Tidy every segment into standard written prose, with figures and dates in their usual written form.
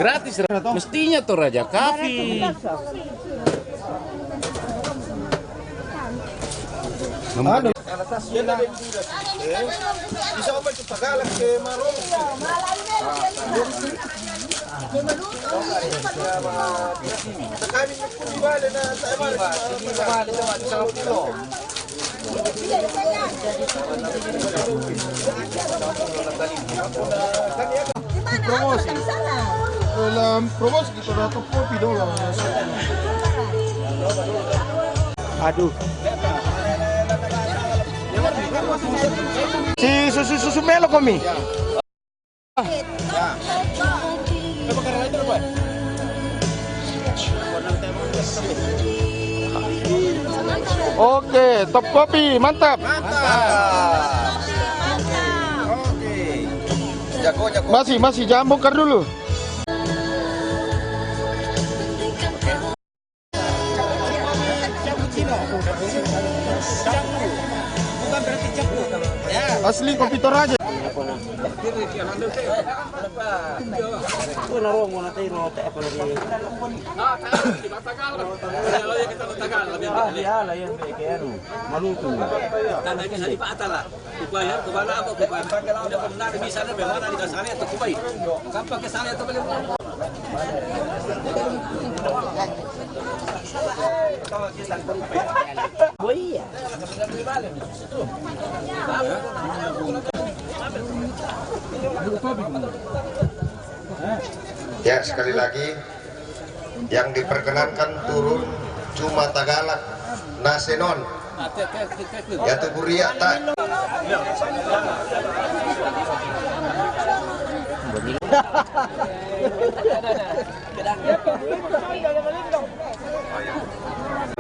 Gratis, mestinya tuh Raja Kafi. Ano? Yan na rin dito. Isa ko ba ito Tagalog kay Marong? Sa kanin yung pumibali na sa Emar. Pumibali naman sa Rotilo. Promosi. Promosi dito na ito po. Pidola. Aduh. Si Susumelo kami. Oke, top kopi, mantap. Oke. Jago. Masih jangan bongkar dulu. Asli kopi Toraja. Ya, sekali lagi yang diperkenankan turun cuma Tagalog Nasenon yaitu Buria tak.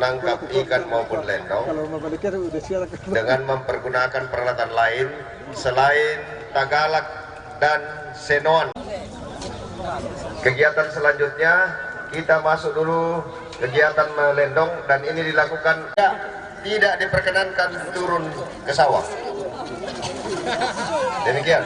Menangkap ikan maupun lendong dengan mempergunakan peralatan lain selain Tagalog dan Senon. Kegiatan selanjutnya kita masuk dulu kegiatan melendong dan ini dilakukan tidak diperkenankan turun ke sawah. Demikian.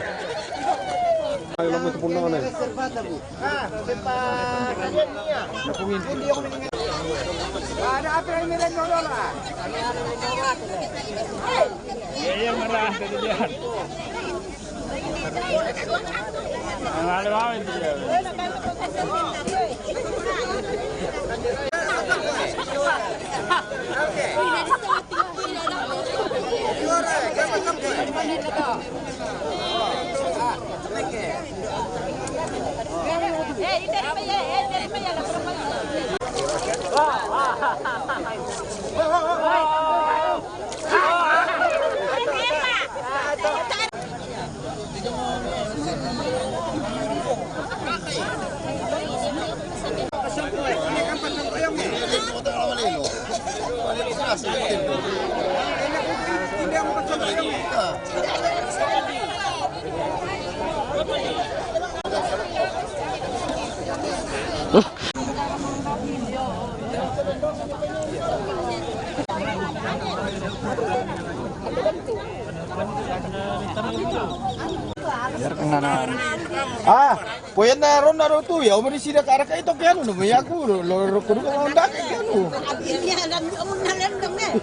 Pwede na ron na ron to. Yaw mo rin sila karak ito kaya no. May ako. Loro ko rin ang daki kaya no.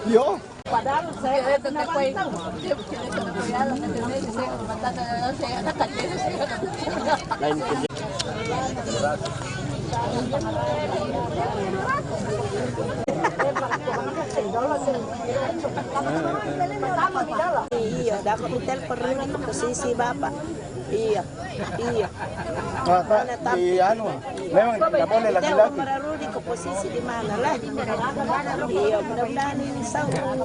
Yo. Padahal saya katakway. Iya, dapat hotel perlu posisi bapak. Iya. Di ano, memang tidak boleh laki-laki. Mararudi ke posisi di mana lah? Iya, mudah-mudahan ini sahur.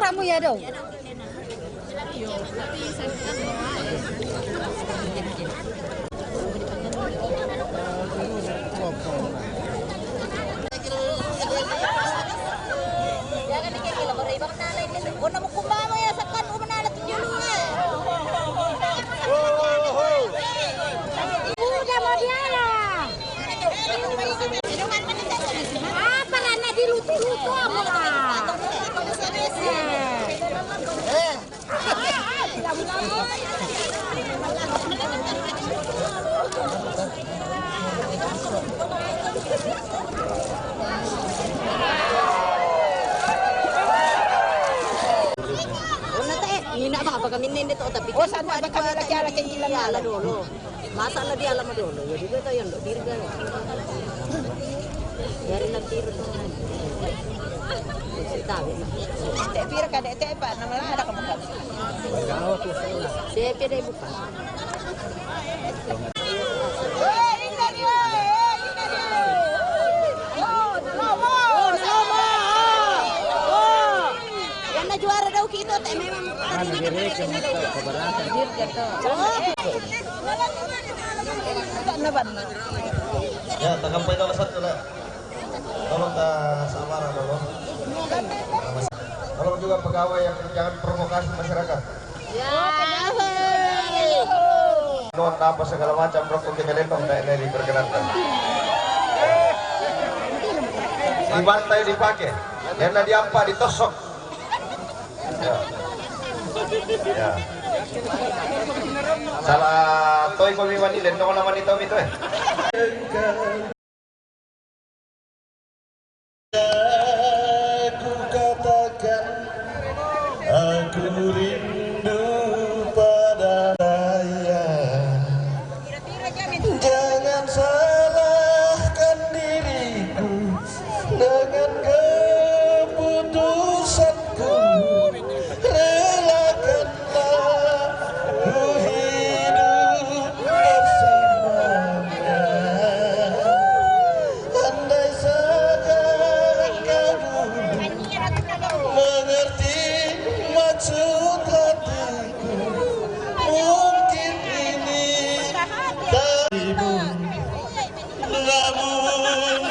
Kamu ya dong. sama dia lah. Apa rana dilutu-lutu lah. Hindi na apa kami nindit o tapi Oh, sana ba kami lagi ala dulu. Masalah di alam dulu. Jadi kita yang diri kan. Dari nanti itu. Tahu. Dek pira ka dek teh pa nama ada ka bukan. Saya pede bukan. Juara daw kita teh memang Ya, tagampai dalam satu lah. Tolong tak samara dulu. Tolong juga pegawai yang jangan provokasi masyarakat. Non apa segala macam rokok kemelendong tidak diperkenankan. Dibantai dipakai, karena diampa ditosok. Ya. Ya. Salah toy pemiwan ini, lendong naman ito eh. Aku katakan aku rindu pada raya. Jangan salahkan diriku dengan keputusanku. Relakanlah ku hidup bersamanya. Andai saja kamu mengerti maksud hatiku, mungkin ini darimu, namun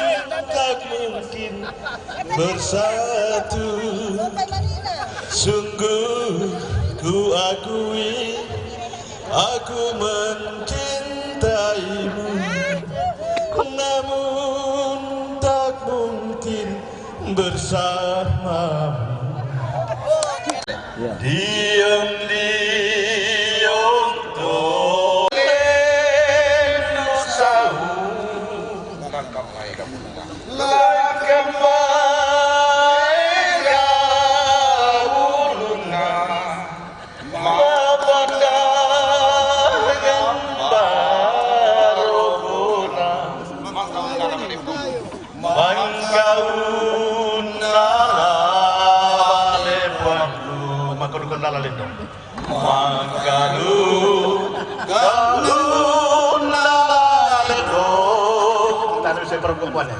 tak mungkin bersatu. Sungguh ku akui aku mencintaimu, namun tak mungkin bersamamu. Diam-diam tolong langkah baik uluna mapandangan barokuna mangkauna lepandu makon lalito mangkauna lalito tanong sa perempuan ya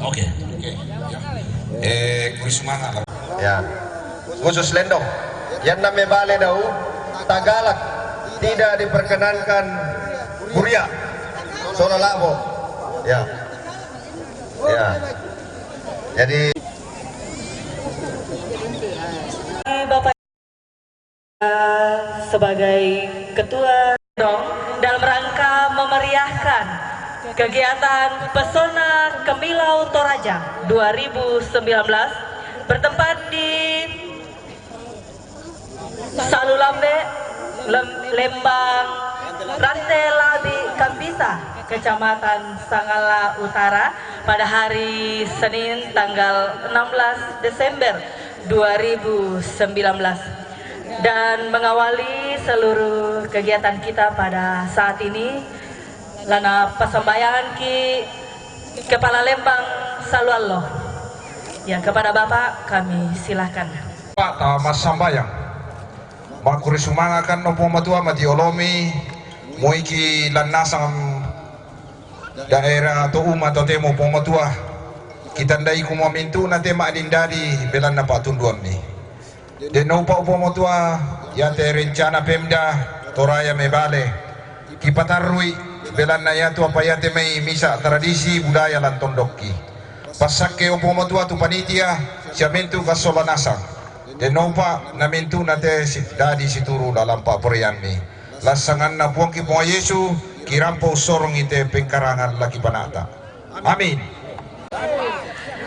Oke. Ya. Khusus Lendong. Yang namanya Bale Dau, Tagalog tidak diperkenankan Buria, Sololabo. Ya. Ya. Jadi Bapak sebagai ketua dalam rangka memeriahkan kegiatan Pesona Kemilau Toraja 2019 bertempat di Salulambe, Lembang, Rantai Labi, Kambisa, Kecamatan Sangala Utara pada hari Senin tanggal 16 Desember 2019. Dan mengawali seluruh kegiatan kita pada saat ini lana pasambayangan ki Kepala Lembang Saluallo. Ya, kepada Bapak kami silahkan. Pak Mas Sambayang makuri sumangakan no pematua mati olomi moiki lanasang daerah atau umat atau temo pematua kita ndai kumamintu nanti mak dindari belan na patunduan ni dan upa pematua ya te rencana Pemda Toraya Mebale kipatarui belan na yatu apa ya te mei misa tradisi budaya lan tondoki pasakke pematua tu panitia siamentu kasolanasang dan upa na mintu nate dadi situru dalam pak perian ni lasangan na puang ki po Yesu kirampo sorong ite pengkarangan laki panata. Amin.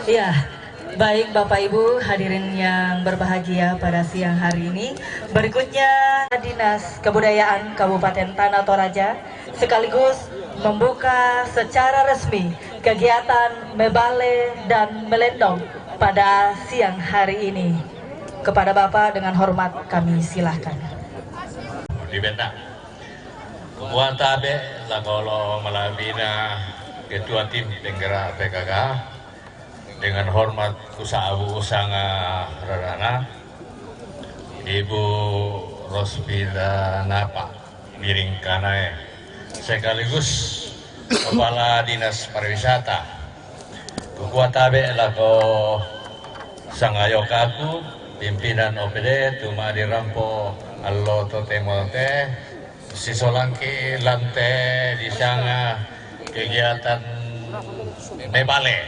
Ya, baik Bapak Ibu hadirin yang berbahagia pada siang hari ini. Berikutnya Dinas Kebudayaan Kabupaten Tanah Toraja sekaligus membuka secara resmi kegiatan Mebale dan Melendong pada siang hari ini. Kepada Bapak dengan hormat kami silahkan. Di benda Kuatabe Langolo Malabina Ketua Tim Penggerak PKK dengan hormat Kusaabu Usanga Radana Ibu Rospida Napa Miring Kanae sekaligus Kepala Dinas Pariwisata Kuatabe Lago Sangayokaku pimpinan OPD Tuma Dirampo Allo Totemote Sisolangki Lante di sana kegiatan Mebale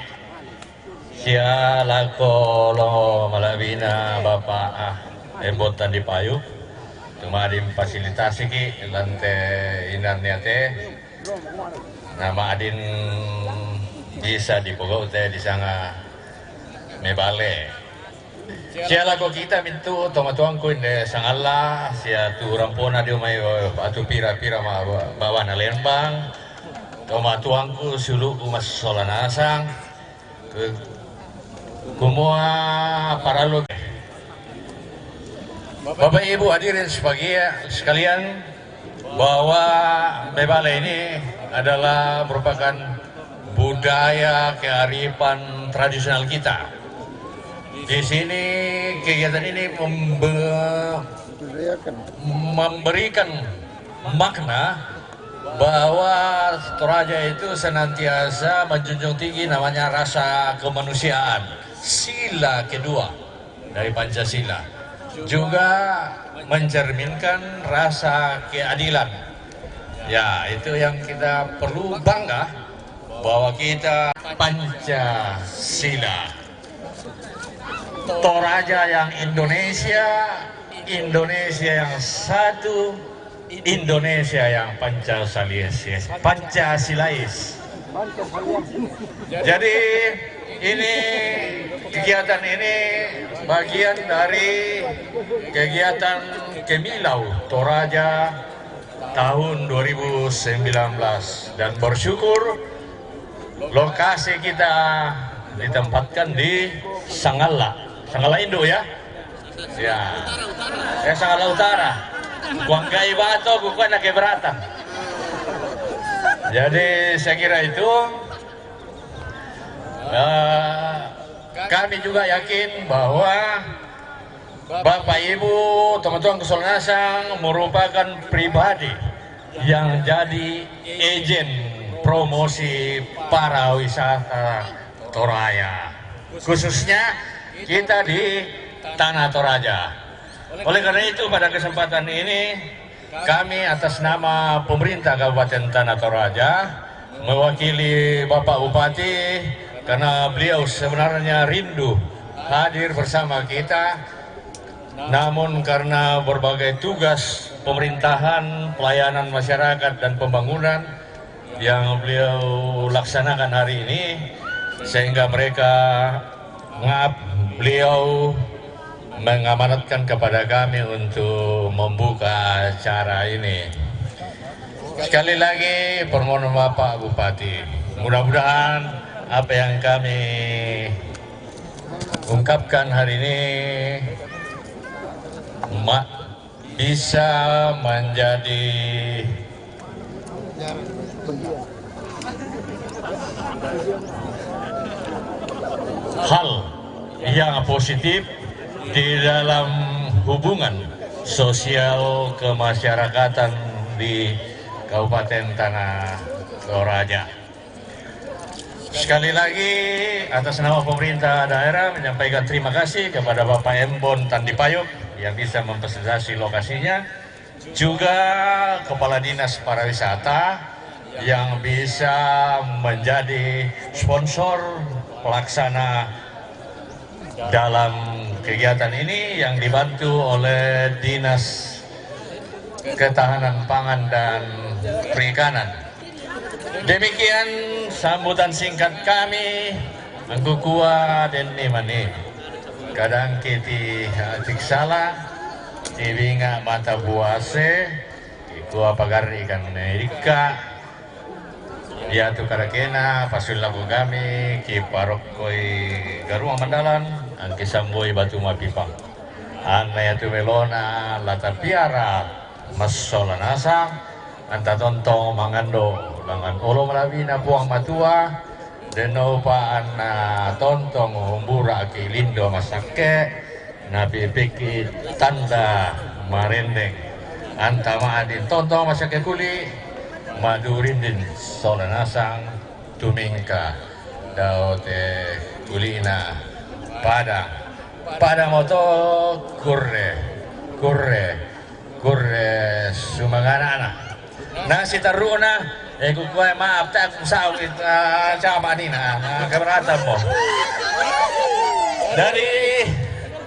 Sia Lako Lo Malabina Bapak Embotan di Payu Tuma Adin fasilitasi ki Lante Inarniate nama Adin bisa dipogok teh di sana Mebale Sia lago kita mintu tomatuang ko inde sangala sia tu rampona dio mai atu pira-pira ma bawa na Lembang tomatuang ko sulu ku mas solanasang ke kumua paralo. Bapak Ibu hadirin sekalian bahwa Mebale ini adalah merupakan budaya kearifan tradisional kita. Di sini kegiatan ini memberikan makna bahwa Toraja itu senantiasa menjunjung tinggi namanya rasa kemanusiaan, sila kedua dari Pancasila, juga mencerminkan rasa keadilan. Ya, itu yang kita perlu bangga bahwa kita Pancasila. Toraja yang Indonesia, Indonesia yang satu, Indonesia yang Pancasilais. Jadi ini kegiatan ini bagian dari kegiatan Kemilau Toraja tahun 2019 dan bersyukur lokasi kita ditempatkan di Sangala Indo ya. Ya. Sangala Utara. Kuanggai Bato bukan nak keberatan. Jadi saya kira itu kami juga yakin bahwa Bapak Ibu teman-teman Kesolnasang merupakan pribadi yang jadi agen promosi para wisata Toraja, khususnya kita di Tanah Toraja. Oleh karena itu pada kesempatan ini kami atas nama pemerintah Kabupaten Tanah Toraja mewakili Bapak Bupati, karena beliau sebenarnya rindu hadir bersama kita, namun karena berbagai tugas pemerintahan, pelayanan masyarakat dan pembangunan yang beliau laksanakan hari ini, sehingga mereka beliau mengamanatkan kepada kami untuk membuka acara ini. Sekali lagi permohonan Bapak Bupati, mudah-mudahan apa yang kami ungkapkan hari ini bisa menjadi hal yang positif di dalam hubungan sosial kemasyarakatan di Kabupaten Tanah Toraja. Sekali lagi atas nama pemerintah daerah menyampaikan terima kasih kepada Bapak Embon Tandipayuk yang bisa memfasilitasi lokasinya, juga Kepala Dinas Pariwisata yang bisa menjadi sponsor pelaksana dalam kegiatan ini yang dibantu oleh Dinas Ketahanan Pangan dan Perikanan. Demikian sambutan singkat kami. Angku kuah dan nimani. Kadang kiti atik salah, tibinga mata buase, kuah pagar ikan Erika. Dia tu karakena pasul lagu kami ki parokoi Garua Mandalan angki samboi Batu Mapipang. Anna tu melona lata piara masola nasa anta tontong mangando langan olo malabina puang matua deno pa anna tontong humbura ki lindo masake nabi piki tanda marendeng anta maadin tontong masake kuli madurindin sola nasang tumingka daote kulina pada moto kurre sumangana nasi taruna kukuha maaf tak usah kita sama nina keberatan mo dari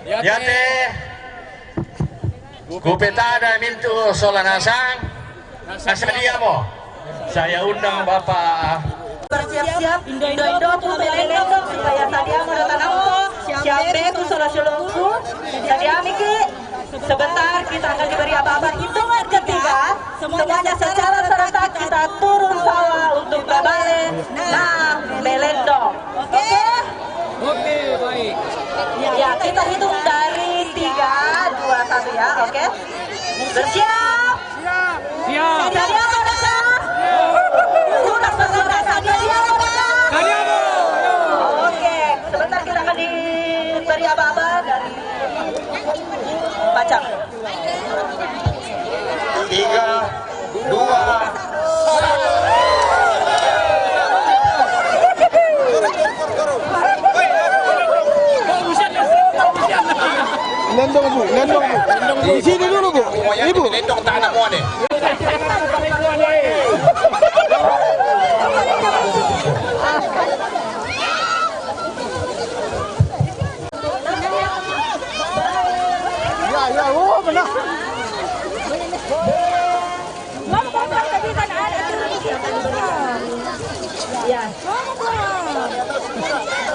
yate kupetada mintu solanasang asadia mo saya undang Bapak bersiap-siap Indo tuh supaya tadi aku datang aku siap ku solo-soloku tadi amiki sebentar kita akan diberi apa-apa hitungan ketiga semuanya secara serentak kita turun sawah untuk berbalik melendong oke baik ya kita hitung dari 3, 2, 1 ya oke bersiap siap tadi aku datang sudah tadi aku datang oke sebentar kita akan diberi apa-apa dari Pacang 3, 2, 1. Lendong bu. Di sini dulu bu. Ibu. Lendong tak anak muane. Benar. Ya,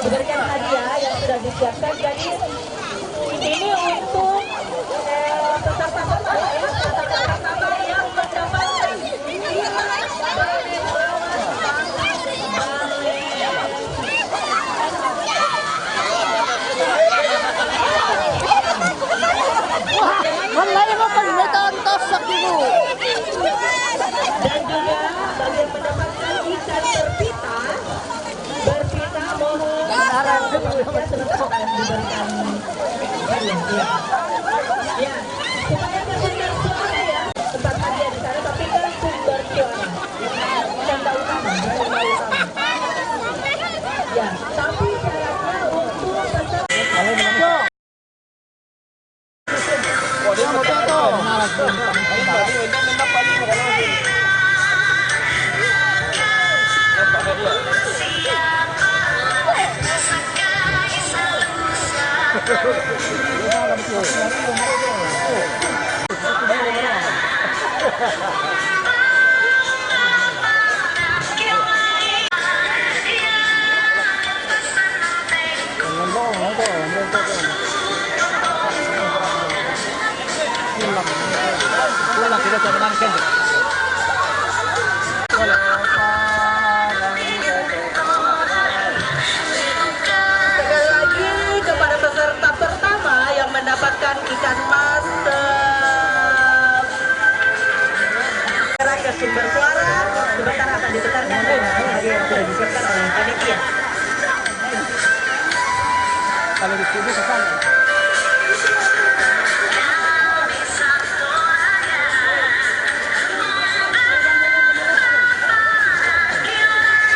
diberikan hadiah yang sudah disiapkan. Jadi ini untuk peserta-peserta yang mendapatkan dan juga bagi yang mendapatkan ikan berpita mohon saran dulu ya sebentar akan diberikan hadiah ya supaya terdengar suara ya tempat hadiah di sana tapi kan sumber suara tanda utama ya tapi syaratnya untuk peserta Sekali lagi kepada peserta pertama yang mendapatkan ikan mas ke sumber suara, sebentar akan ditekankan dengan hadiah yang sudah disiapkan oleh panitia. Kalau di sini kapan?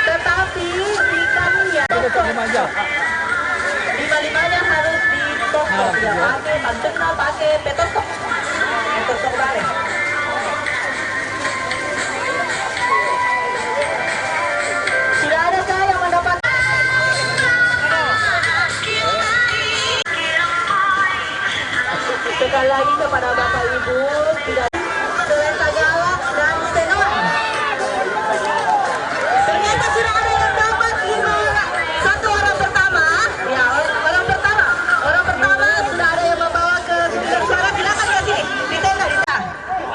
Tetapi ikannya lima-limanya harus ditokok ya, pakai pantena, pakai petosok balik. Sudah adakah yang mendapat? Sekali lagi kepada Bapak Ibu, tidak selesa galak dan senoan. Ternyata sudah ada yang dapat satu orang pertama. Ya, orang pertama sudah ada yang membawa ke sumber suara. Silakan ke sini, di tenda.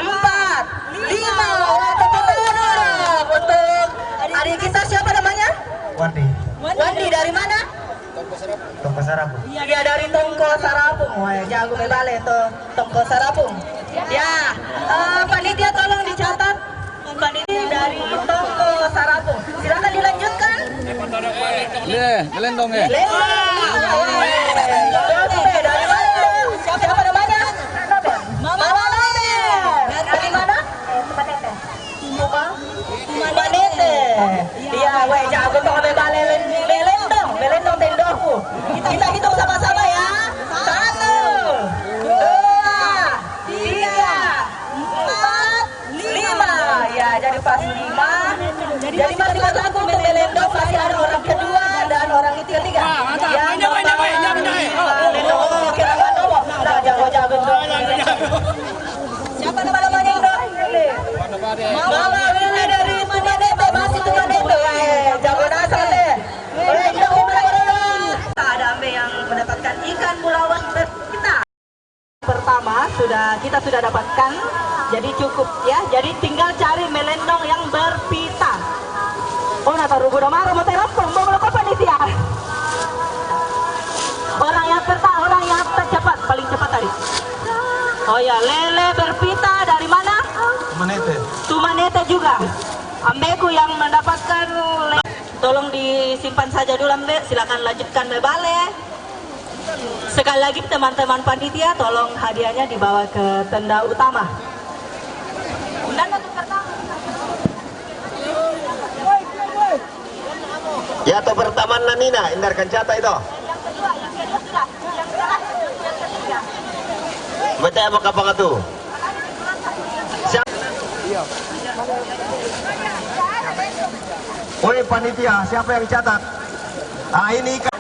4, 5, tepuk tangan dong untuk adik kita. Siapa namanya? Wandi dari mana? Tongko Sarapung. Dia dari Tongko Sarapung. Wah, jago mebale tuh Tongko Sarapung. Ya, panitia tolong dicatat. Panitia dari Tongko Sarapung. Silakan dilanjutkan. Melendong ya. Dari mana? Siapa namanya? Mama Noben. Dari mana? Tumanete. Iya, weh jago tuh mebale melendong tendoku. Kita hitung sama-sama ya. 1, 2, 3, 4, 5. Ya, jadi pas 5. Jadi masih satu untuk melendong, masih ada orang kedua dan orang ketiga. Ya, melendong kira nomor. Nah, jago-jago tuh. Siapa namanya itu? Mama Willy dari Manete, masih Manete. Jago dasar deh. Ada ambe yang mendapatkan ikan bulawan kita. Pertama kita sudah dapatkan, jadi cukup ya. Jadi tinggal cari melendong yang berpita. Oh, nata rubu damar mau telepon, mau melakukan panitia. Orang yang tercepat, paling cepat tadi. Oh ya, lele berpita dari mana? Tumanete juga. Ambeku yang mendapatkan tolong disimpan saja dulu ambe, silakan lanjutkan mebale. Sekali lagi teman-teman panitia tolong hadiahnya dibawa ke tenda utama. Ya, atau pertama Nanina, hindarkan jatah itu. Yang kedua sudah. Yang ketiga. Baca apa kapang itu? Woi panitia, siapa yang catat? Ah, ini kan.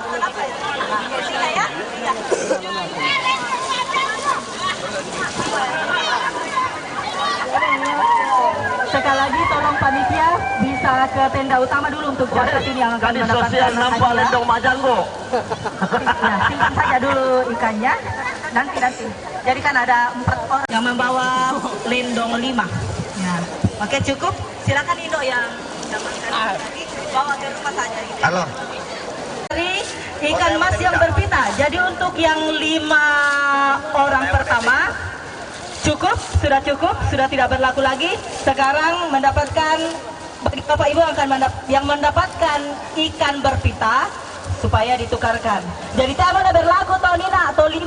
Sekali lagi tolong panitia bisa ke tenda utama dulu untuk catat ini yang akan mendapatkan hadiah. Lendong majang kok. Nah, simpan saja dulu ikannya. Nanti. Jadi kan ada 4 orang yang membawa lendong 5. Ya, oke cukup. Silakan Indo yang bawa ke rumah saja. Halo. Dari ikan mas yang berpita. Jadi untuk yang 5 orang pertama cukup, sudah tidak berlaku lagi. Sekarang mendapatkan Bapak Ibu akan yang mendapatkan ikan berpita supaya ditukarkan. Jadi tak mana berlaku tahun ini atau 5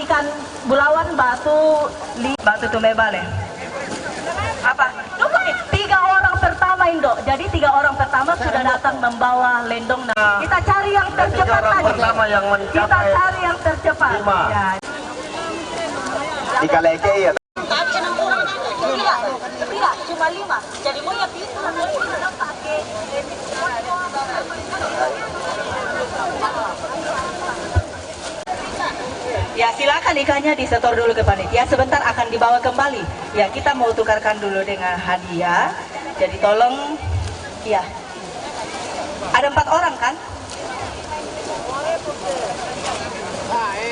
ikan bulawan batu tumebale. Apa? Tunggu nih, 3 orang pertama Indo. Jadi 3 orang pertama sudah datang membawa lendong. Nah, kita cari yang tercepat tadi. Kita cari yang tercepat. Ya. Ikan leke ya. Tidak, cuma 5. Jadi mau ya bisa pakai. Ya silakan ikannya disetor dulu ke panitia. Sebentar akan dibawa kembali. Ya kita mau tukarkan dulu dengan hadiah. Jadi tolong, ya. Ada 4 orang kan?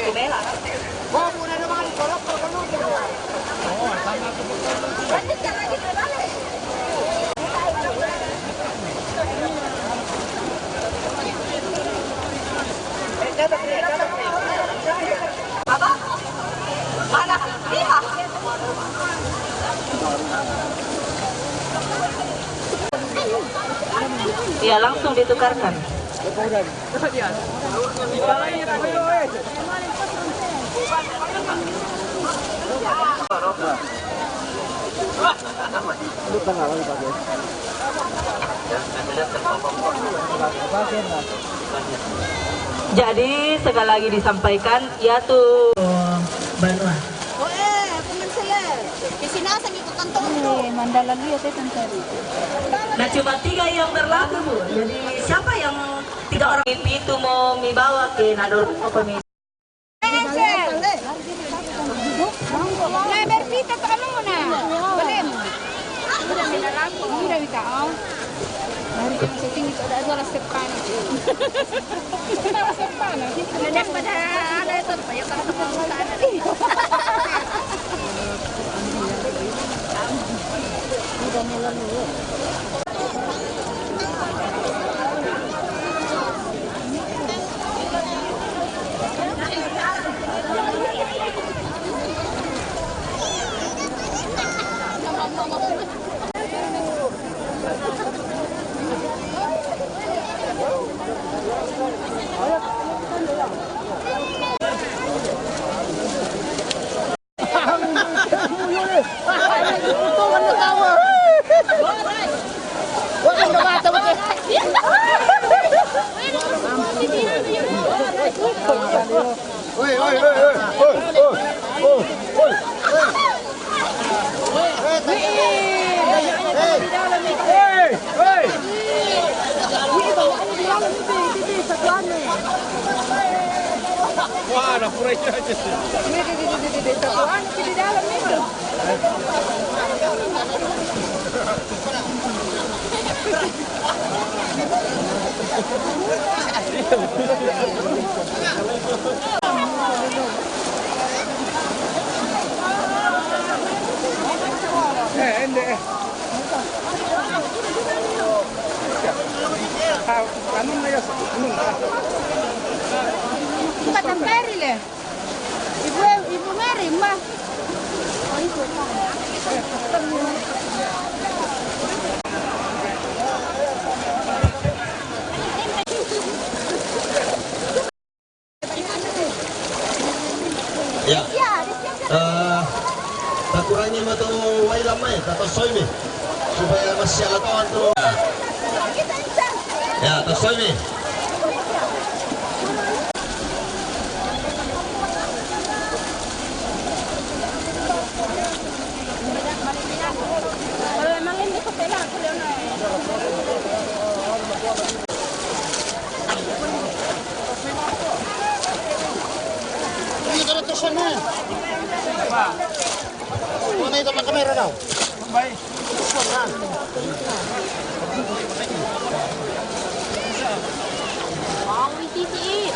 Tumela. Lanjutkan lagi. Ya, langsung ditukarkan. Jadi sekali lagi disampaikan ya tuh Banua. Teman saya. Kesinasan itu kantor. Mandala dia saya santari. Nah cuma 3 yang berlaku Bu. Jadi siapa yang 3 orang itu mau dibawa ke Nador apa nih? Nah, berpita tak kamu na. Boleh. Sudah minaraku. Sudah minta. Hari yang syuting itu ada 2 sepan. Sepan. Ada pada ada itu banyak orang sama sana. Udah mulai dulu. Wah, na pura aja. Di dalam itu. Ende. Kamu na yas. Bukan temperi le. Ibu Mary mah. Ya. Tak kurangi matu wailam mai atau soimi supaya masih ala kawan tu. Ya, tak soimi. Kalau memang ini kepala aku dia nak. Ini kalau tu sana. Mana itu pakai kamera kau? Baik. Ang titi.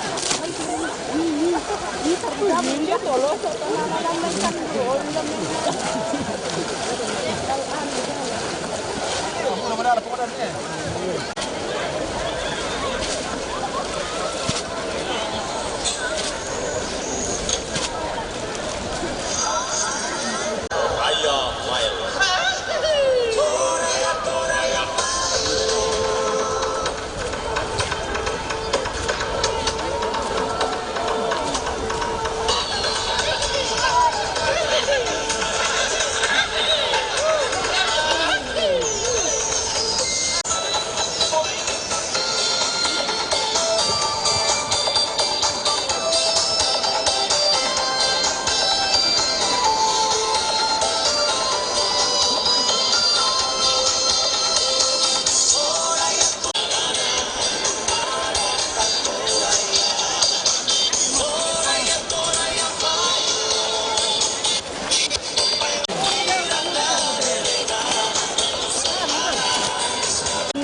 Ini terdapat dia tolong tanah-tanah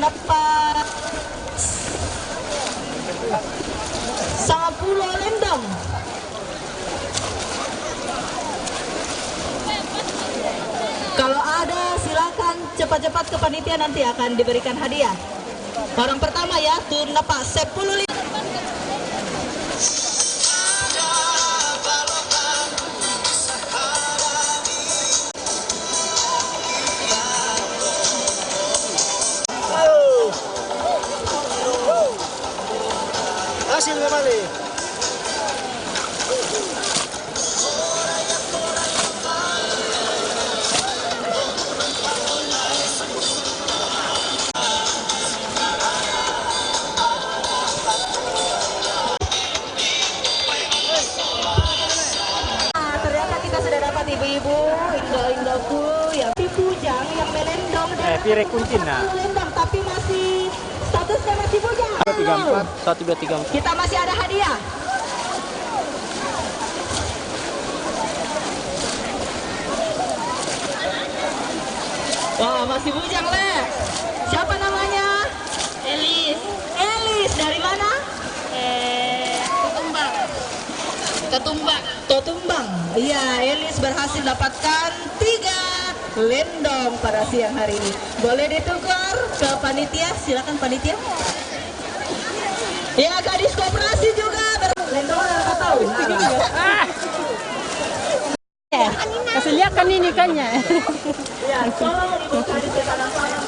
Dapat 10 lendang. Kalau ada silakan cepat-cepat ke panitia, nanti akan diberikan hadiah. Orang pertama ya, turun dapat 10 lendang. berhasil kembali. Ternyata kita sudah dapat ibu-ibu, indo-indoku yang bujang yang melendong. Pire kuncin nah. Melendong tapi masih statusnya masih bujang. 34, 1234. Kita masih ada hadiah. Wah, masih bujang, Le. Siapa namanya? Elis. Elis, dari mana? Ketumbang. Ketumbang. Totumbang. Iya, Elis berhasil dapatkan 3 lendong pada siang hari ini. Boleh ditukar ke panitia? Silakan panitia. Ya, gadis koperasi juga. Lendong apa tahu? Kasih lihat kan ini kannya. Ya, tolong ibu gadis ke tanah yang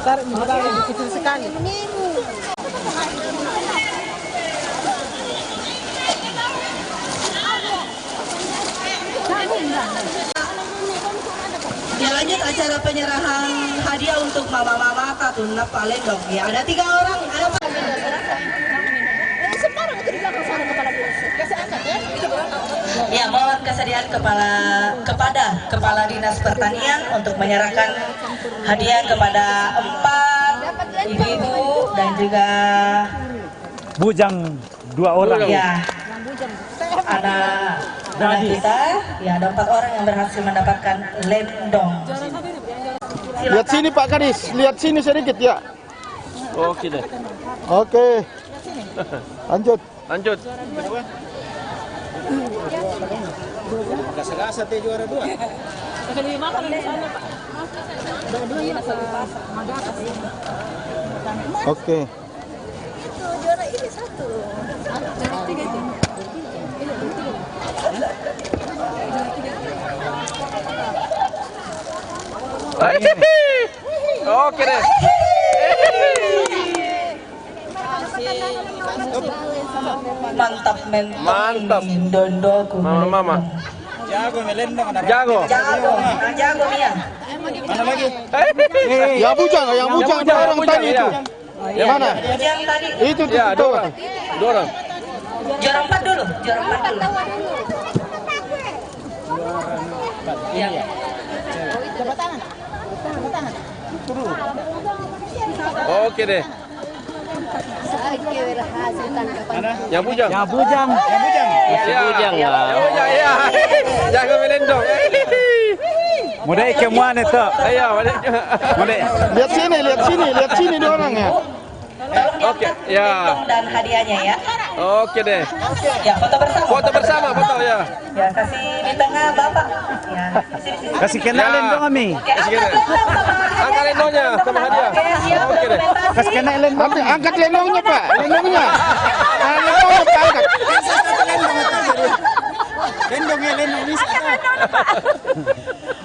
Ntar lebih kecil sekali. Ya, lanjut acara penyerahan hadiah untuk mama-mama Tatuna Palembang. Ya, ada 3 orang. Ada Semarang itu di belakang sana kepala dinas. Kasih angkat ya. Ya, mohon kesediaan kepada Kepala Dinas Pertanian untuk menyerahkan hadiah kepada 4 ibu-ibu dan juga Bujang 2 orang. ya anak kita. Ya, ada 4 orang yang berhasil mendapatkan lendong. Lihat sini Pak Kadis, lihat sini sedikit ya. Oke deh. Oke. Lanjut. Lanjut. Gasa-gasa teh juara 2. Lebih makan di sana, Pak. Dua-duanya asal pas. Oke. Itu juara ini 1. Juara 3 itu. Oke deh. Mantap mentong. Mantap. Dondoku. Mama. Jago melendong ada. Jago. Jago Mia. Mana lagi? Ya bujang, yang bujang bujang, orang bujang, tadi iya. itu. Yang mana? Yang tadi Itu tuh. Ya, 2 orang. 2 orang. juara 4 dulu. Juara 4 dulu. Ya. Coba tangan. Coba tangan. Oke deh. Oke, berhasil tangkapan. Yang bujang. Yang bujang. Ya. Bujang Ya bujang ya. Jago melendong. Modal kemuan itu. Ayo, Modal. Lihat sini dia orangnya. Tolong Oke, diangkat ya. lendong dan hadiahnya ya. Oke deh. Ya, foto bersama. Foto bersama, foto ya. Ya, kasih di tengah Bapak. Ya, sini. Kasih kenalin dong kami. Kasih kena. Angkat lendongnya sama hadiah. Oke, siap Oke deh. dokumentasi. Kasih kenalin dong. Angkat lendongnya Pak. Lendongnya. Lendongnya Pak angkat. Lendongnya ini.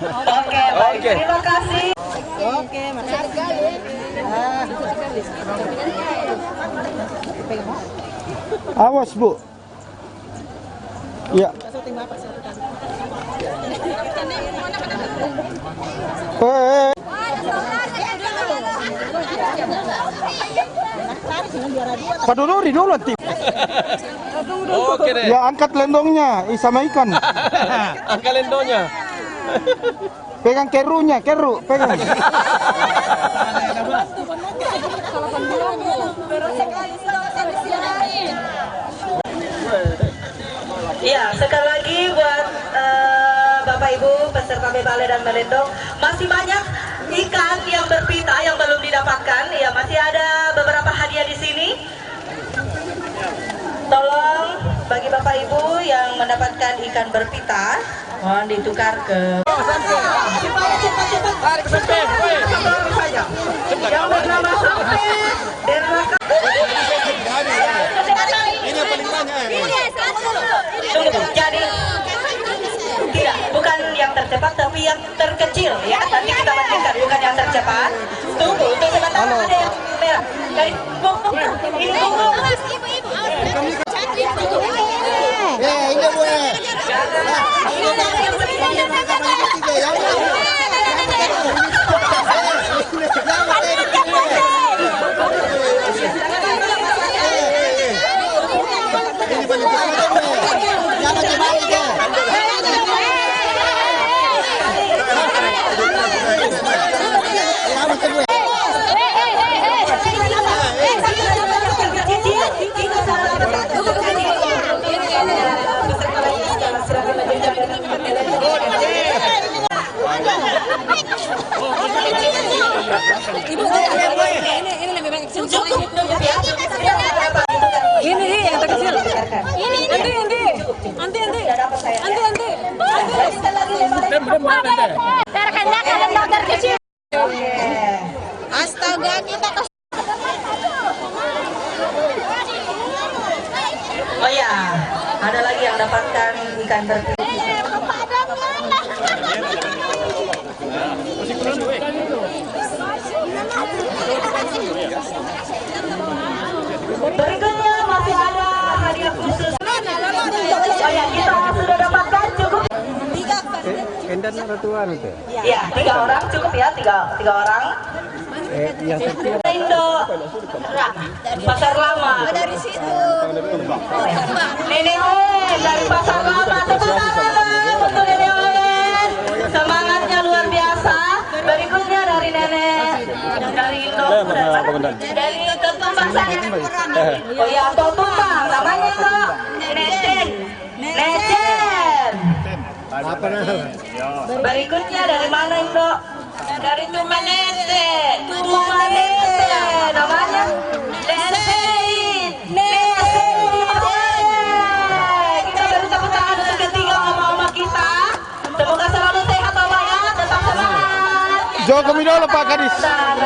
Oke, baik. Oke. Terima kasih. Oke, makasih. Awas Bu. Ya. Paduluri dulu tim. Oke deh. Ya angkat lendongnya sama ikan. Angkat lendongnya. Pegang kerunya, pegang. Iya, sekali lagi buat Bapak Ibu peserta bebale dan melendong, masih banyak ikan yang berpita yang belum didapatkan. Ya, masih ada beberapa hadiah di sini. Tolong bagi Bapak Ibu yang mendapatkan ikan berpita, mohon ditukar ke cepat. Tarik sampai. Saja. Yang bernama sampai Denraka. Ini yang paling banyak. Tunggu, jadi tidak, bukan yang tercepat tapi yang terkecil ya. Nanti kita bandingkan, bukan yang tercepat. Tunggu, untuk sebentar ada yang merah. Guys, ini tunggu. Terkena kalian dokter kecil. Astaga, kita ke Oh ya, ada lagi yang dapatkan ikan terpilih. Berikutnya masih ada hadiah khusus. Oh ya, kita sudah dapatkan cukup. Ya, 3 orang cukup ya, tiga orang. Indo Pasar Lama. dari situ. Nenek Olen dari Pasar Lama. Tepuk tangan untuk Nenek Olen. Semangatnya luar biasa. Berikutnya dari Nenek dari Indo. Dari Ketumpasan. Oh ya, Ketumpang. Namanya Indo. Necen. Necen. Berikutnya dari mana Indo? Dari Tumanete. Tumanete. Namanya Nesein. Nesein. Kita beri tepuk tangan untuk ketiga mama-mama kita. Semoga selalu sehat Mama ya. Tetap semangat. Jo kami dulu Pak Kadis. Ada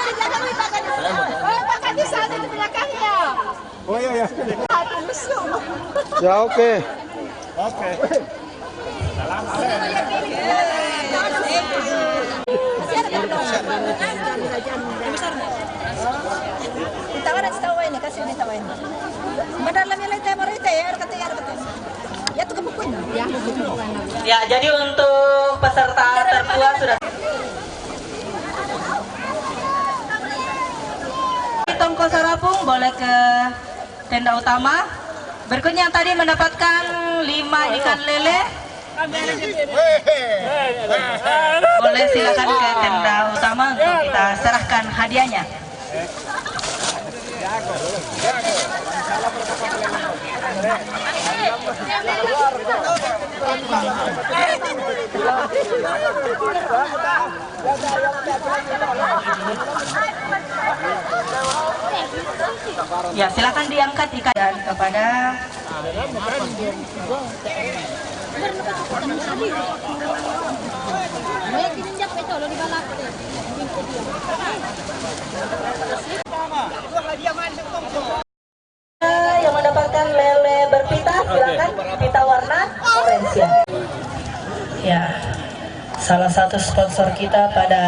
di belakang Pak Kadis. Oh, Pak Kadis ada di belakangnya. Oh iya. Ada musuh. Ya oke. Ditawarin setawa ini, kasih ditawarin. Benar lah milih tema itu ya, kata. Ya tuh kebukun. Ya, jadi untuk peserta tertua sudah. Tongko Sarapung boleh ke tenda utama. Berikutnya yang tadi mendapatkan 5 ikan lele. Boleh silakan ke tenda utama untuk kita serahkan hadiahnya. Ya, silakan diangkat ikan dan kepada yang mendapatkan lele berpita, silakan pita warna orange ya. Ya, salah satu sponsor kita pada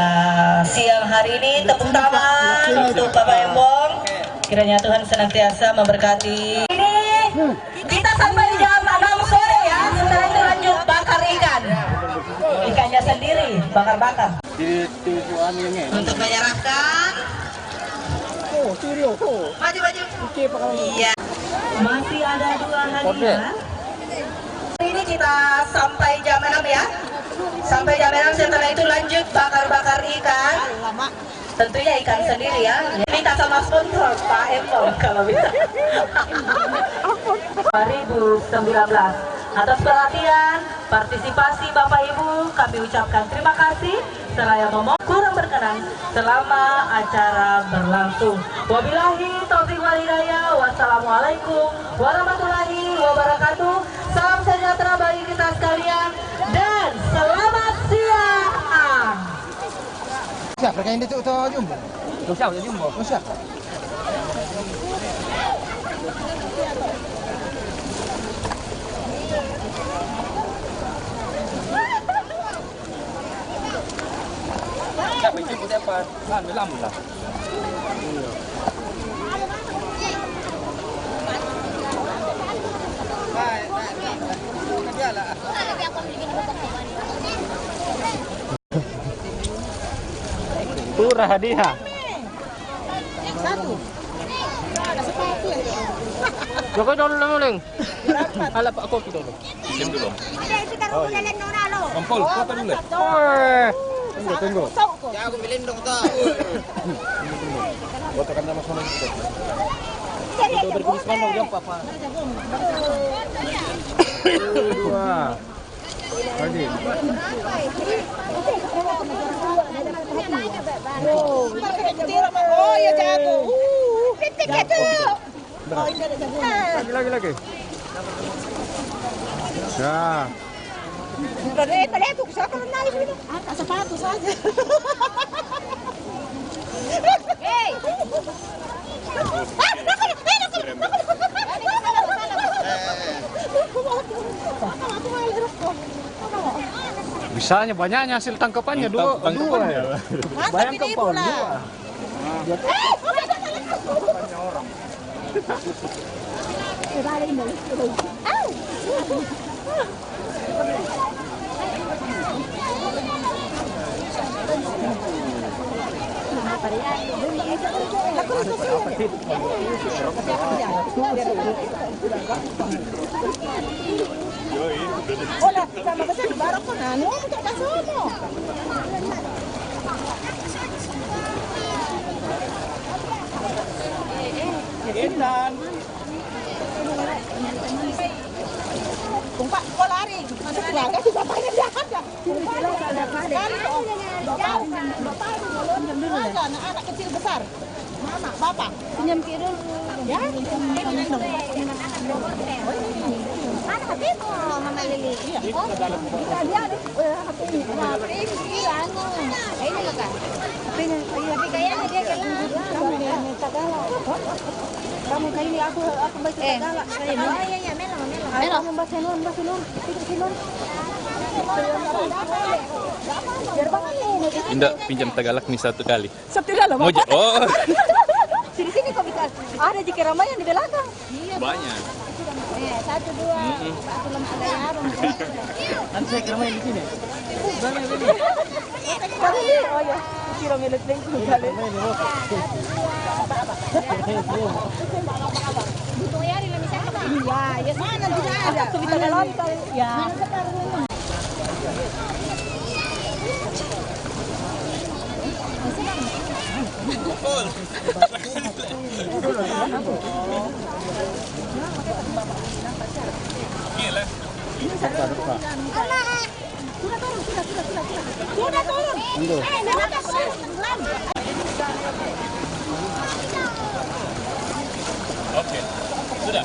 siang hari ini. Tepuk tangan untuk Bapak Embong. Kiranya Tuhan senantiasa memberkati. Ini kita sampai jam 6 sore ya. Setelah itu lanjut bakar ikan. Ikannya sendiri bakar-bakar. Untuk menyerahkan. Maju. Iya. Masih ada 2 hadiah. Ini kita sampai jam 6 ya. Sampai jam 6, setelah itu lanjut bakar-bakar ikan. Tentunya ikan sendiri ya. Minta sama sponsor Pak Embong kalau bisa. 2019. Atas perhatian, partisipasi Bapak Ibu, kami ucapkan terima kasih. Seraya ngomong kurang berkenan selama acara berlangsung. Wabillahi taufiq wal hidayah. Wassalamualaikum warahmatullahi wabarakatuh. Salam sejahtera bagi kita sekalian dan selamat siang. Siap, rekan ini tu jumbo. Siap. Chắc mình chưa có đẹp ăn 15 rồi. Pura hadiah. Satu. Joko dulu lang. Ala Pak kopi dulu. Sim dulu. Ada itu kan lele Nora lo. Kompol, foto dulu. Tunggu. Ya aku bilin dong tuh. Foto kan sama sama. Itu berkulis mana udah Papa. Wah. Lagi. Oh ya jago. Lagi. Ya. Pada itu bisa kalau naik itu. Angkat sepatu saja. Hei. Bisanya banyaknya hasil tangkapannya dua. Bayangkan Paul dua. Hola, sama kasi barang ko na. Ano mo ito kasama? Indan. Kung pa, ko lari. Kasi talaga, si Bapak na lahat ka. Bapak na anak kecil besar. Mama, Bapak. Pinjam kira. Ya? Mana hati mo, Mama Lili? Oh, dia ada hati ni. Iya, anu. Ini loh kan. Tapi kayaknya dia kelang. Kamu kali ini aku baca Tagalog. Oh iya, melong. Kamu baca nun. Nun. Indah pinjam Tagalog nih satu kali. Sabtu dalam. Oh. Sini kok bisa. Ada jika ramai yang di belakang. Banyak. 1, 2. Belum ada yarum. Nanti saya kira main di sini. Oh ya, kira milik lagi kali. Butuh ya rin misalnya. Iya, ya sana tidak ada. Kita dalam ya. Sudah turun. Oke, sudah.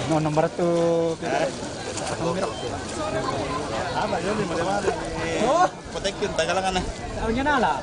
No, nomor tu. Apa yun? Oh, patek yun. Tagalangan na. Saan nyo na ala?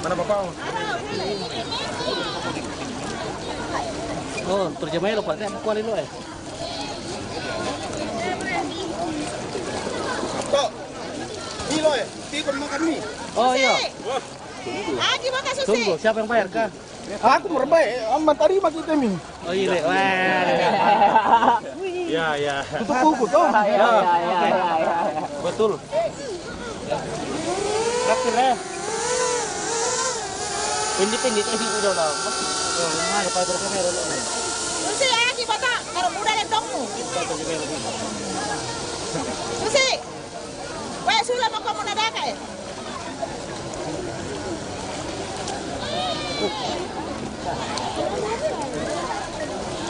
Mana bapak? Oh, terjemahnya lupa kan kualin lo Tok. Mie lo ya? Tikon makan mie. Oh iya. Aji makan susi. Tunggu, siapa yang bayar kah? Aku merbaik, aman tadi mak kita mie. Oh iya. Ya. Tutup buku toh. Ya. Betul. Traktir ya. Independent sih udah lah. Mana pada kamera lo. Susi aji bata kalau udah lentongmu. Susi. Weh sudah mau kamu nadaka ya?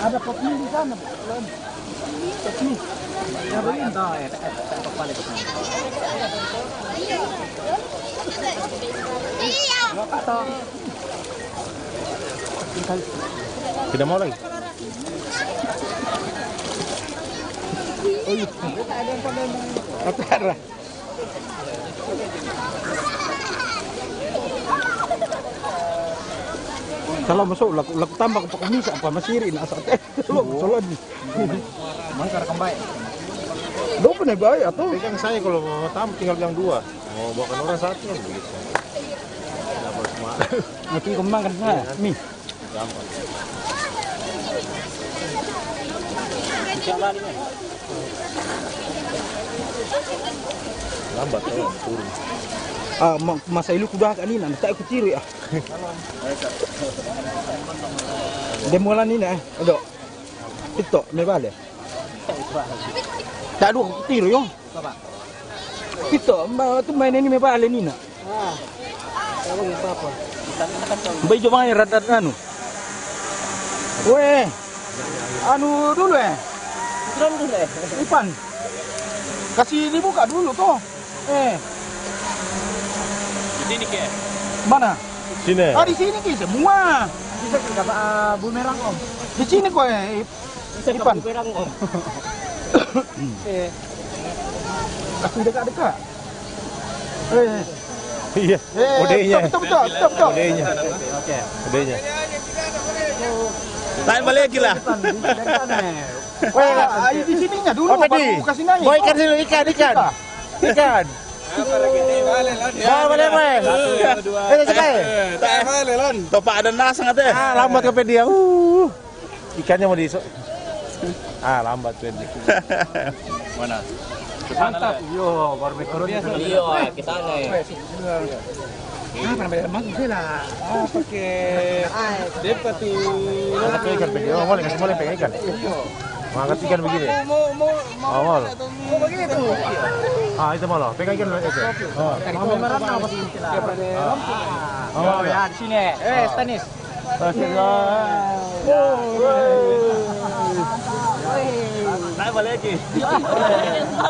Ada pot mie di sana. Pot mie. Ya begini dah ya. Tak balik. Iya. Tidak mau lagi. Oh iya. Apa ada? Kalau masuk laku tambah ke komisa apa masirin asal lo solan ni. Mangkar kembali. Lo punya baik atau? Pegang saya kalau mau tamu tinggal yang 2. Mau bawa orang 1 kan begitu. Dapat semua. Nanti kembang kan saya. Nih. Gampang. Lambat ya, turun. Masa ilu kuda kan ini nanti aku tiru ya. Demolan ini ada. Itu me vale. Tak ada aku tiru yo. Itu tu main ini me vale ni nak. Baik jom main radat anu. Weh. Anu dulu Drum dulu Ipan. Kasih dibuka dulu toh. Di sini ke? Mana? Sini. Di sini ki semua. Bisa ke bumerang om. Di sini kok Ipan. Bumerang om. Kasih dekat-dekat. Iya. Udenya. Betul. Udenya. Oke. Udenya. Tahan balik lagi lah. Di sininya dulu baru kasih nanya. Boy ikan sini ikan. Ikan. Boleh. Sekali. Tak boleh lon. Topak ada nasang ada. Lambat ke dia. Ikannya mau diisok. Lambat ke dia. Mana? Mantap. Yo, barbecue biasa. Iya, ke sana ya. Pakai Depa tu. Angkat ikan begini. Boleh kasih boleh pegang ikan. Angkat ikan begini. Mau. begitu. Itu mau loh. Pegang ikan dulu. Mau merah apa sih? Oh ya di sini. Stanis. Naik balik lagi.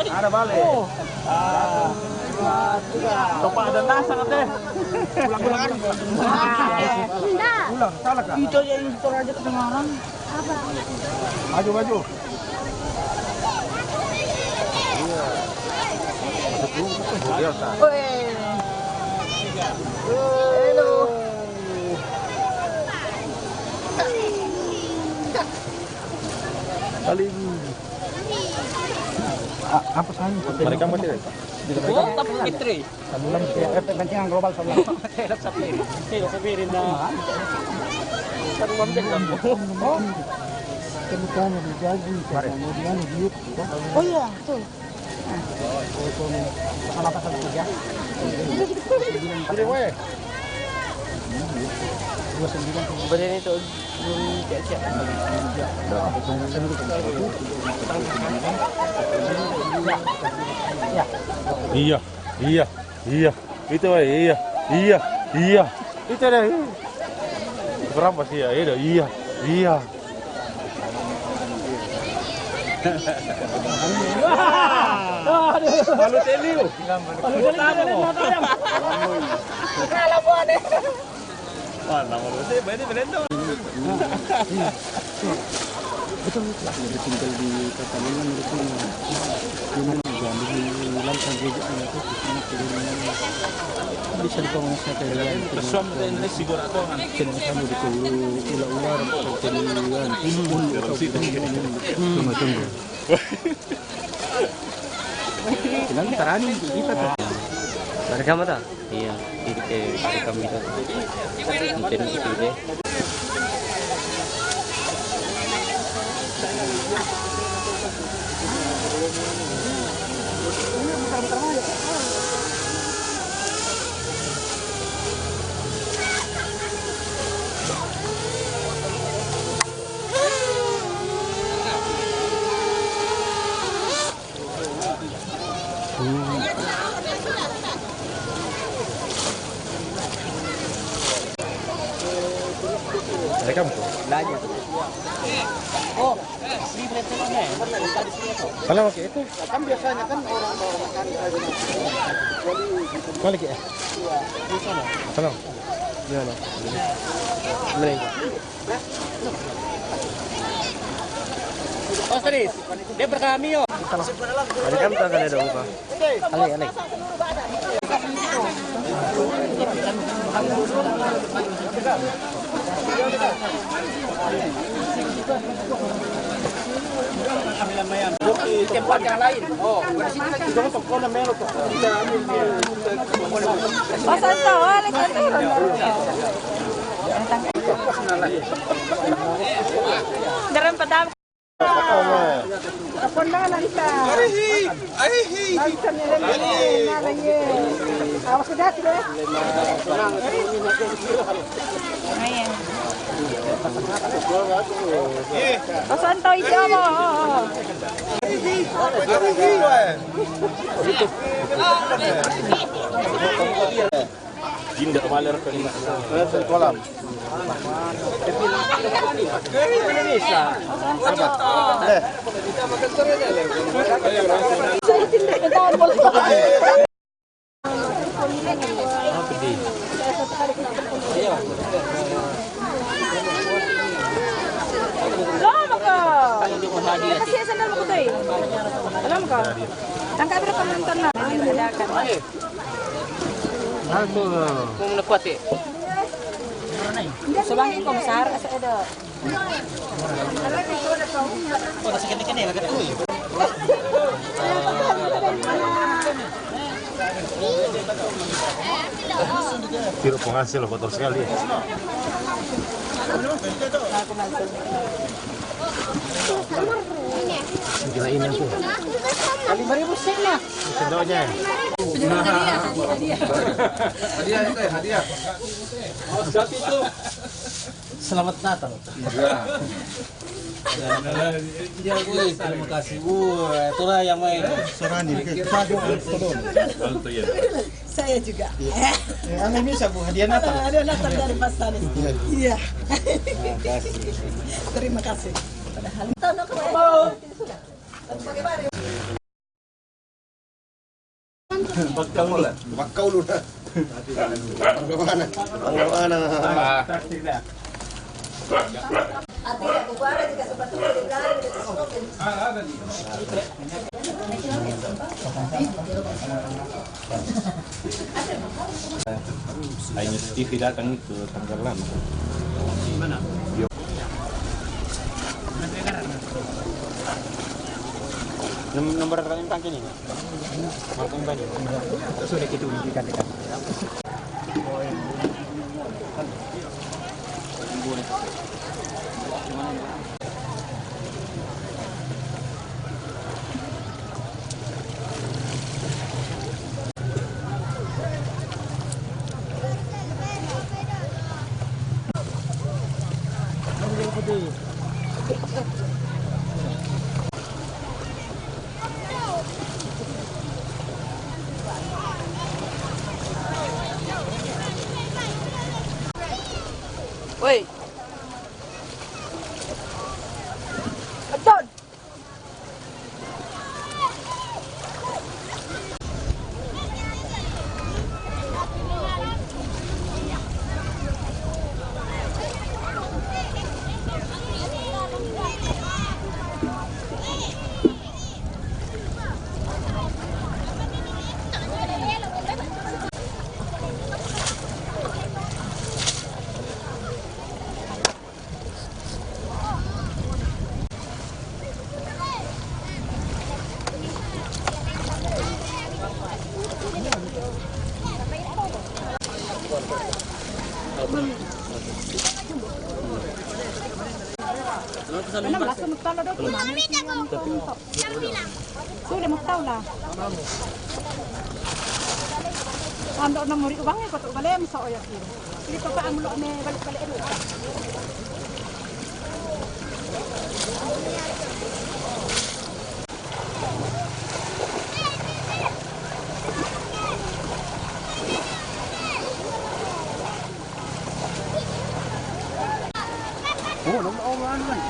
Ada balik. Topak ada nasang deh. Ulang, salah kah? Itu aja impor aja kedengaran. Apa? Maju. Hello. Paling Apa sahaja? mereka masih ada. Oh, tapi Fitri. Sebelum kepentingan global sebelum. Tidak sabirin dah. Kan ngomong kan. Kebutuhan yang dijaga, kemudian hidup. Oh iya, betul. Pasal kerja. Jadi weh. Badan itu belum siap-siap. Iya. Itu weh, iya. Itu ada. Berapa sih ya? Iya. Malu teliu. Malu tamu. Kala mo ano. Wah, nama lu sih, berarti berendam. Betul, dia tinggal di Pekalongan itu. Cuman diambil di lantai gereja itu bisa dipengaruhi sekalian. Tersuam ke Inggris sigur atau kan? Kena kamu di ular-ular pertanian. Tunggu. Bilang tarani kita tuh. Bersama tak? Iya, di kami tu. Mungkin itu deh. Mereka betul. Belajar. Oh, libre telurnya. Kalau pakai itu Kan biasanya kan orang bawa makan balik ya. Kalau gimana? Mereka. Oh, serius? Dia berkami yo. Ada kan tak ada apa. Ale. Tempat yang lain. Oh, Pasan to, alis ato. Daram padam. Kapon na lang ta. Ay. Awas ka dati deh. Ayan. Pasan to ito mo. Jinda maler ke lima. Kolam. Indonesia. Lama ka. Kasi sandal mo ko to eh. Alam ka. Ang kamera pa nonton na. Adakan. Kung nakuat eh. Subangin ko masar sa edo. Oh, nasa kanya agad ko eh. Tiro penghasil kotor sekali. Gila ini aku. 5.000 sen lah. Sendonya. Hadiah. Selamat Natal. Ya, terima kasih. Itulah yang main. Saya juga. Anda bisa Bu hadiah Natal. Ada Natal dari Mas Tani. Iya. Terima kasih. Padahal tahun kemarin. Bakau lu dah. Bagaimana? Lainnya TV datang itu tanggal lama. Gimana? Nomor rekening tangki ini. Makan banyak. Sudah kita ujikan dekat. Woi. Abdon. 16 magtalo daw. Sudah magtaw lah. Ando na muri ubang ko to balem sa oyak dito. Dito pa ang lo me balik-balik ero. Oh, naman man.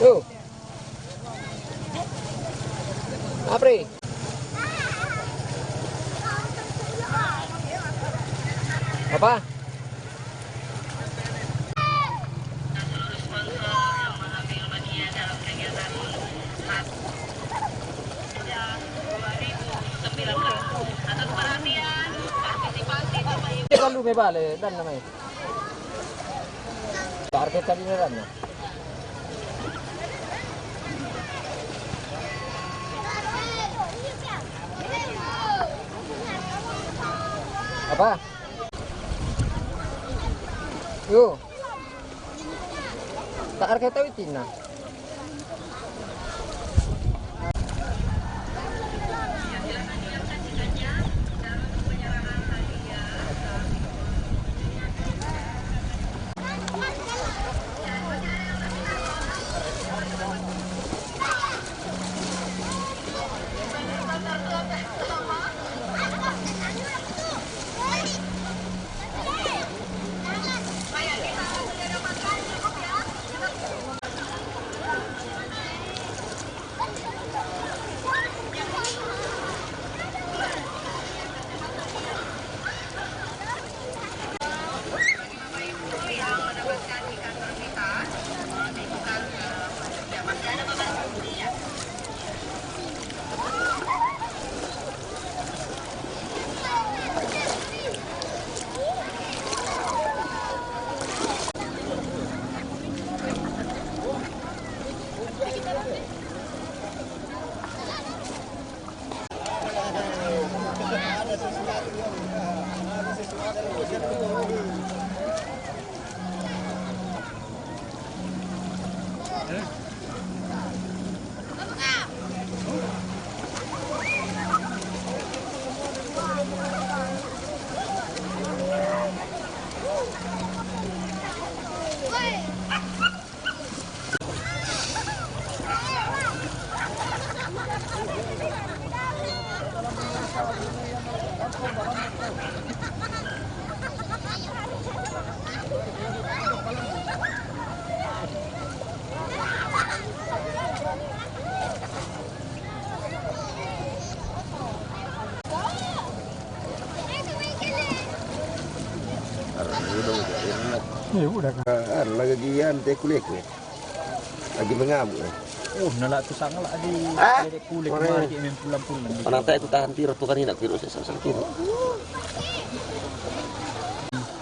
Tuh. Apri. Apa? Lalu bebale dan namanya. Target tadi neran. Apa? Yo. Tak harga tahu Tina. Ya udah kan lagi gian teh kulit lagi mengamuk. Oh, nala tu sangat lah di kulit kemarin di pulang-pulang. Orang tak itu tahan tiro tu kan nak tiro sesal tiro.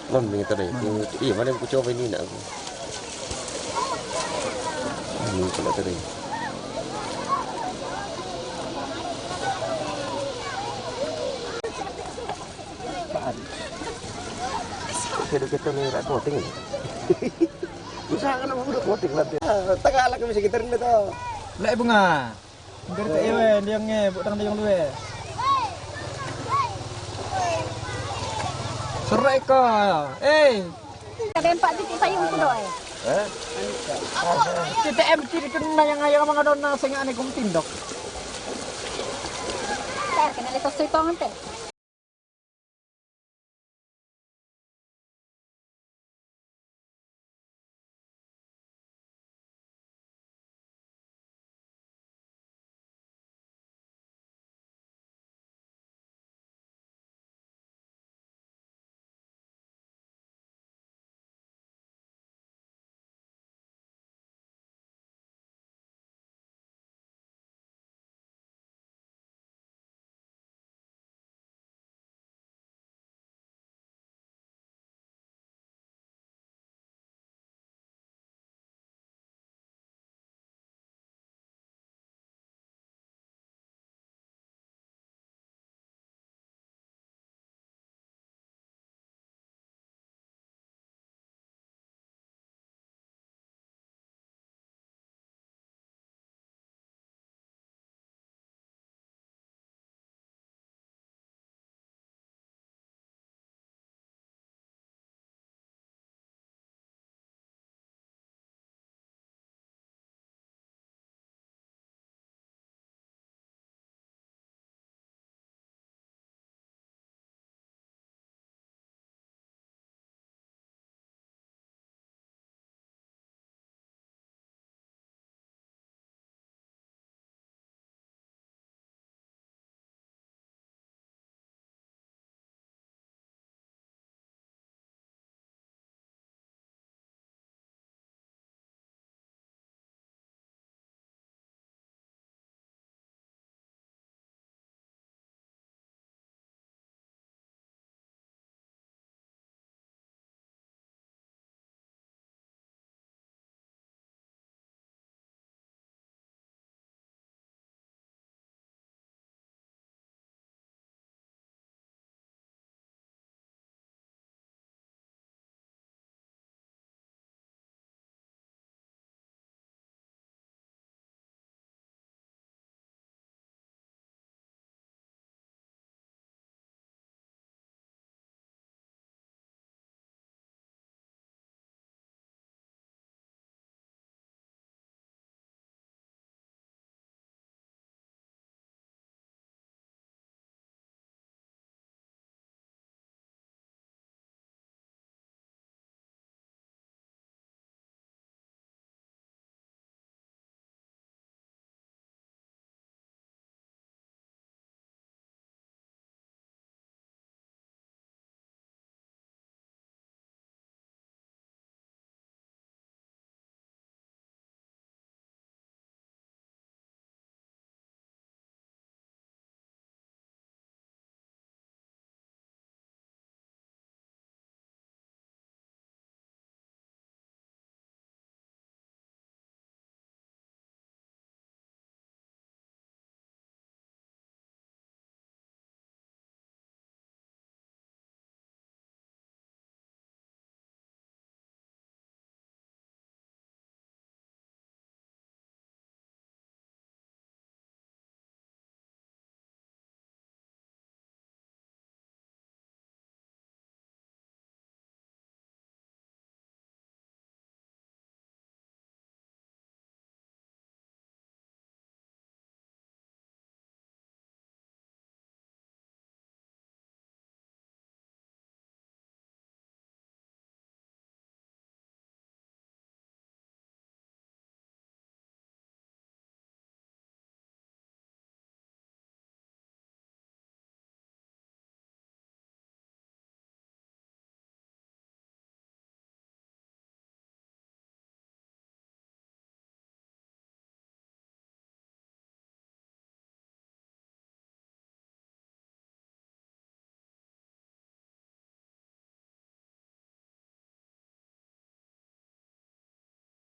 Mana ni tadi? Iya mana aku coba ini nak aku. Ini kalau tadi. Kita nih rak koting. Usahakan naman udah koting nanti. Tagalog kami sa gitar nito. Lai bunga. Dari tak ewe dia nge butang dia yang luwe. Serai ko. Kadempak titik payung ko doy. TTM kiri kena yang ayang mga doon na singa ani kong tindok. Ter, kena letos soy pang ante.